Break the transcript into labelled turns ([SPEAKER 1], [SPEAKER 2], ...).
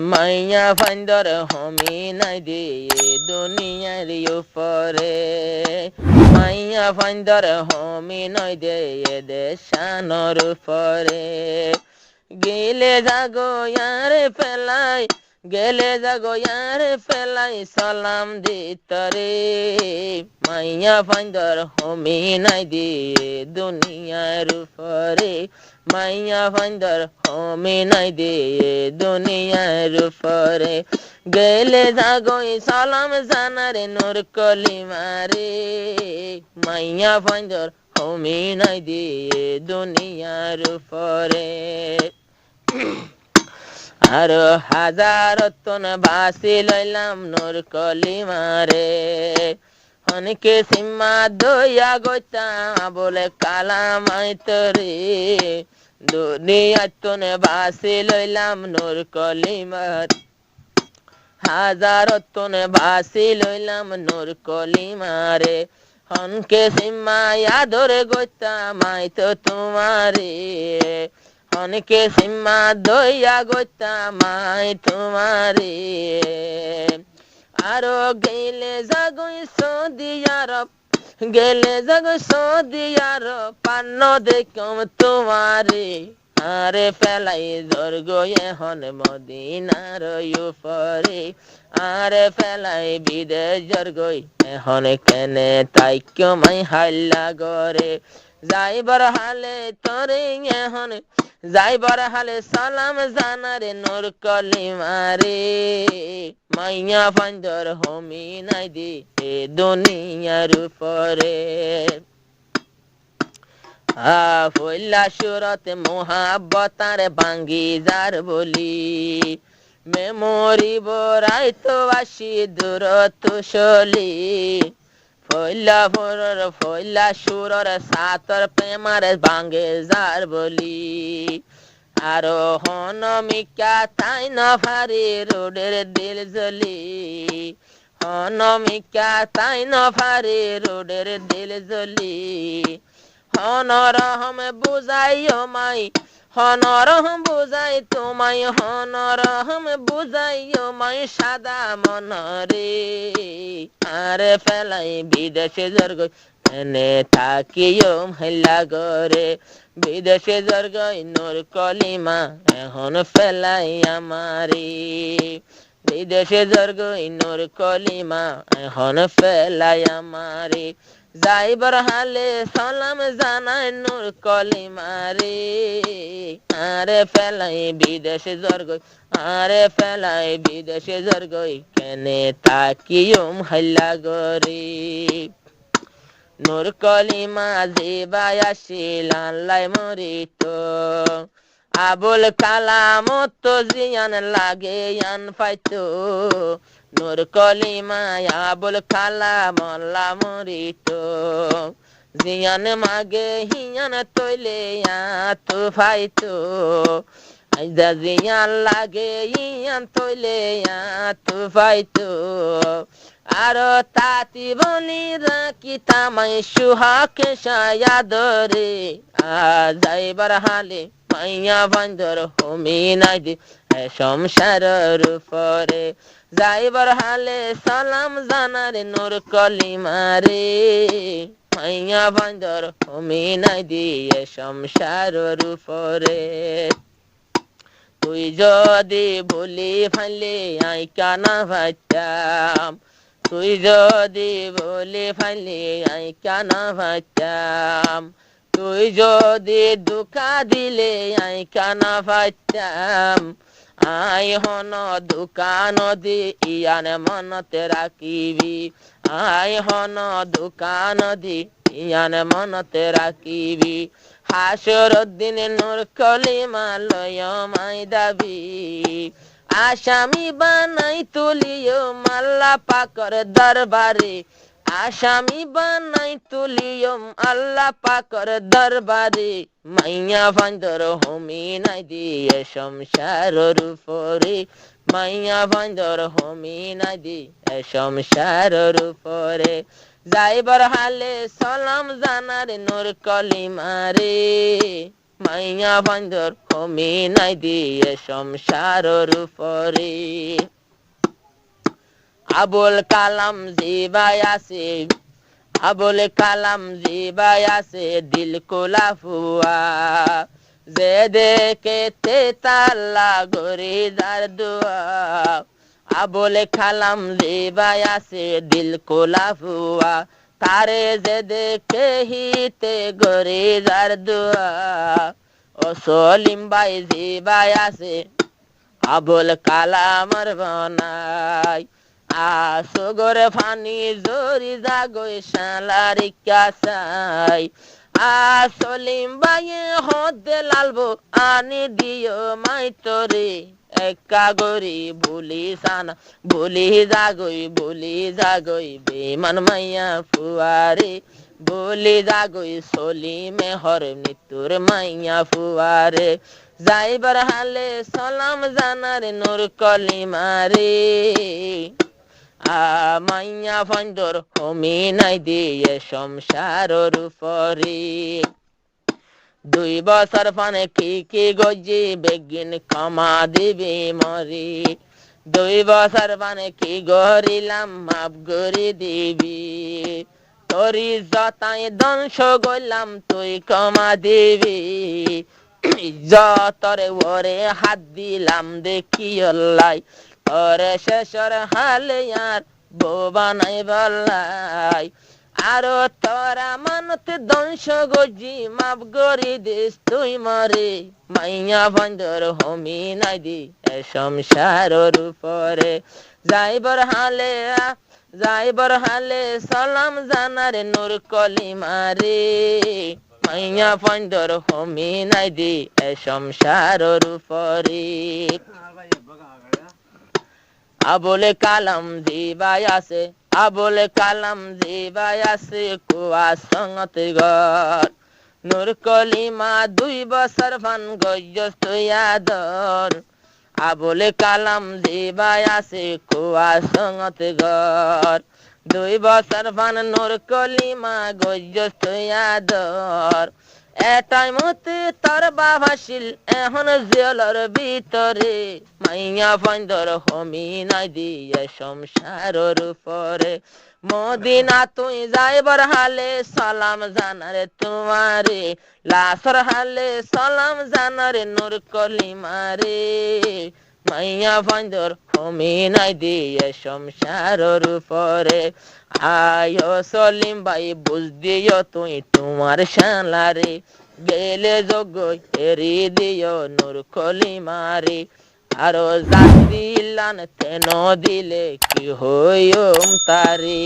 [SPEAKER 1] মাইয়া ফাইন্দর হমি নাই দিয়ে দুনিয়ার উপরে মাইয়া ফাইন্দর হমি নয় দিয়ে দেশানোর উপরে গেলে যাগো ইয়ারে পেলাই গেলে যাগো ইয়ারে পেলাই সালাম দিতরে মাইয়া ফাইন্দর হমি নাই দিয়ে দুনিয়ার উপরে মাইয়া ফাইন্দর হমি নাই দিয়ে দুনিয়ার উপরে গেলে যাগোই সালাম জানারে নূর কলিমারে মাইয়া ফাইন্দর হমি নাই দিয়ে দুনিয়ার উপরে আর হাজার তন বাসি লইলাম নূর কলিমারে অনেকে সীমা দইয়া গইতা বলে কালামাই তরে দুনিয়ার তনে বাসি লইলাম নূর কলিমার হাজার তনে বাসি লইলাম নূর কলিমারে হনকে সীমা ধরে গইতা মাই তো তোমারে অনেকে সীমা দইয়া গইতা মাই তোমারে আরো গেলে যাগই সৌদি আরব গেলে যাগই সৌদি আরব পান্ন দেখম তোমারে আরে পেলাই জর্গ এখন মদিনার উপরে আরে পেলাই বিদেশ জর্গই এখন কেনে তাই কেউ মাই হাল্লা গরে যাইবার হালে তোরে এখন যাইবার হালে সালাম জানারে নূর কলিমারে মাইয়া ফাইন্দর হমি নাই দি এ দুনিয়ার উপরে ফইলা সুরত মোহাব্বতার বাঙ্গি যার বলি মেমোরি বরাই তো আসি দূরত সলি ফইলা সুরর সাতর প্রেমার বাঙ্গে যার বলি আরো হনমিকা তাই না ভারি রোডের দিল জলি হনমিকা তাই না ভারি রোডের দিল জলি হনরহম বুঝাইও মাই হনরহম বুঝাই তোমায় হনরহম বুঝাইও মাই সাদা মনরে আরে ফেলাই বিদেশে জর্গ এনে থাকিও হেলা গরে বিদেশে জর্গই নূর কলিমা এখন ফেলাই আমারি বিদেশে জর্গই নূর কলিমা এখন ফেলাই আমারি যাইবার হালে সালাম জানাই নূর কলিমারে আরে ফেলাই বিদেশে জর্গই আরে ফেলাই বিদেশে জর্গই কেনে তাকিয়ম হাল্লা গরে নূর কলিমা জিবাই আসিল আল্লাহ মরিত আবুল কালাম তো জিয়ান লাগে ইয়ান পাইতো নূর কলিমা আবুল কালাম আল্লাহ মরিত জিয়ান মাগে হিয়ান তৈলে তো পাইতো আইজা জিয়ান লাগে ইয়ান তৈলে তো পাইতো আরো তাতি বলি রাখি তামাই সুহাকে সায়াদরে যাইবার হালে মাইয়া বান্দর হমি নাই দি সংসারের উপরে যাইবার হালে সালাম জানারে নূর কলিমারে মাইয়া বান্দর হমি নাই দি সংসারের উপরে তুই যদি বলি ফাইলে আই কানা ভাইতাম তুই যদি বলি ফাইলে আই কানা ভাইতাম তুই যদি দুঃখা দিলে আই কানা ভাইতাম আই হন দোকান দি ইয়ান মনতে রাখিবি আই হন দোকান দি ইয়ান মনতে রাখিবি হাসর দিনে নূর কলিমা লয় মাই দাবি আসামি বানাই তুলিও মাল্লা পাকর দরবারে আসামি বানাই তুলিও আল্লাহ পাকর দরবারে মাইয়া ফান্দর হমি নাই দিয়ে সংসারের উপরে মাইয়া ফান্দর হমি নাই দিয়ে সংসারের উপরে যাইবার হালে সালাম জানারে নূর কলিমারে মাইয়া বন্ধর কমি নাই দিয়ে সংসারের উপরে আবুল কালাম জিবাই আছে আবুল কালাম জিবাই আছে দিল কোলা ফুয়া যে দেখে তেতাল্লা গরি যার দুয়া আবুল কালাম জিবাই আছে দিল কোলা ফুয়া তারে যে দেখে হিতে গরি যার দুয়া ও সলিম ভাই জিবাই আছে আবুল কালামর বনাই আসগর ফানি জরি জাগই শালারি কাসাই সলিম ভাইয়ে হদে লালবো আনি দিও মাই তোরে একা গরি ভুলি জাগই বেমান মাইয়া ফুয়ারে বলি জাগই সলিমে হর মৃত্যুর মাইয়া ফুয়ারে যাইবার হালে সালাম জানার নূর কলিমারে মাইয়া ফন্দর হমি নাই দিয়ে সংসারের উপরে 2 বছর পানে কি গজি বেগিন ক্ষমা দিবি মরি 2 বছর পানে কি গরিলাম মাপ গরি দিবি তোরি যতাই ধ্বংস গইলাম তুই ক্ষমা দিবি যতরে ওরে হাত দিলাম দেখি অল্লাই ওরে শেষর হালে আর বোবা নাই বললাই আরো তোরা মানতে ধ্বংস গজি মাপ গরি দিস তুই মরে মাইয়া বন্ধর হমি নাই দি এ সংসারের উপরে যাইবার হালে সালাম জানারে নূর কলিমারে মাইয়া বন্ধর হমি নাই দি এ সংসারের উপরে আবুল কালাম জিবাই আছে আবুল কালাম জিবাই আছে কুয়া সঙ্গত ঘর নূর কলিমা 2 বছর ফান গজ্জস তুয়াদর আবুল কালাম জিবাই আছে কুয়া সঙ্গত ঘর 2 বছর ফান নূর কলিমা গজ্জস তুয়াদর এটাই মতে তার বাবাসিল এখন জেলর ভিতরে মাইয়া বন্ধর হমি নাই দিয়ে সংসারের উপরে মদিনা তুই যাইবার হালে সালাম জানারে তোমারে লাসর হালে সালাম জানারে নূর কলিমারে মাইয়া বন্ধর হমি নাই দিয়ে সংসারের উপরে আয়ো সলিম ভাই বুঝ দিও তুই তোমার শালারে গেলে যোগ এরি দিও নূর কলিমারে আরো জাতিলান তেন দিলে কি হইম তারে